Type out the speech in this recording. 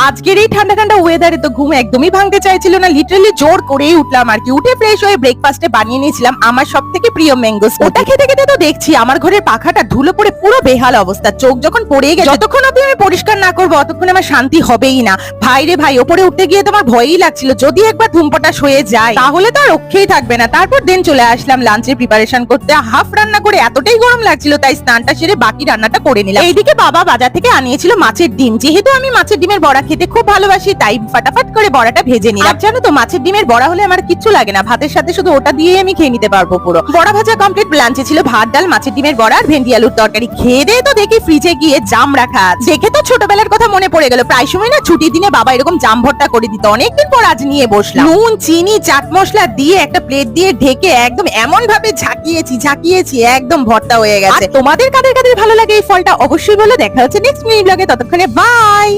আজকের এই ঠান্ডা ঠান্ডা ওয়েদারে তো ঘুম একদমই ভাঙতে চাইছিল না, লিটারালি জোর করেই উঠলাম আর কি। উঠে ফ্রেশ হয়ে ব্রেকফাস্টে বানিয়ে নিয়েছিলাম আমার সব থেকে প্রিয় ম্যাঙ্গো স্মুদি। ওটা খেতে খেতে তো দেখছি আমার ঘরের পাখাটা ধুলো পড়ে পুরো বেহাল অবস্থা। চোখ যখন পড়ে গেছে, যতক্ষণ অব্দি আমি পরিষ্কার না করবো অতক্ষণ আমার শান্তি হবেই না। ভাই রে ভাই, ওপরে উঠতে গিয়ে তোমার ভয়ই লাগছিল যদি একবার ধুমপটাশ হয়ে যায় তাহলে তো আর রক্ষেই থাকবে না। তারপর দেন চলে আসলাম লাঞ্চের প্রিপারেশন করতে। হাফ রান্না করে এতটাই গরম লাগছিল তাই স্নানটা সেরে বাকি রান্নাটা করে নিলাম। এইদিকে বাবা বাজার থেকে আনিয়েছিল মাছের ডিম। যেহেতু আমি মাছের ডিমের বড়া খেতে খুব ভালোবাসি তাই ফটাফট করে বড়াটা ভেজে নিলাম। আর জানো তো মাছের ডিমের বড়া হলে আমার কিচ্ছু লাগে না, ভাতের সাথে শুধু ওটা দিয়েই আমি খেয়ে নিতে পারবো পুরো। বড়া ভাজা কমপ্লিট। লাঞ্চে ছিল ভাত ডাল মাছের ডিমের বড়া আর ভেন্ডি আলুর তরকারি। খেয়ে দিয়ে তো দেখি ফ্রিজে গিয়ে জাম রাখা আছে। দেখে তো ছোটবেলার কথা মনে পড়ে গেল। প্রায় সময় না ছুটির দিনে বাবা এরকম জাম ভর্তা করে দিত। অনেকদিন পর আজ নিয়ে বসলাম। নুন চিনি চাট মশলা দিয়ে একটা প্লেট দিয়ে ঢেকে একদম এমন ভাবে ঝাঁকিয়েছি একদম ভর্তা হয়ে গেছে। তোমাদের কাদের কাদের ভালো লাগে এই ফলটা অবশ্যই বলে। দেখা হচ্ছে নেক্সট মিনি ব্লগে, ততক্ষণে বাই।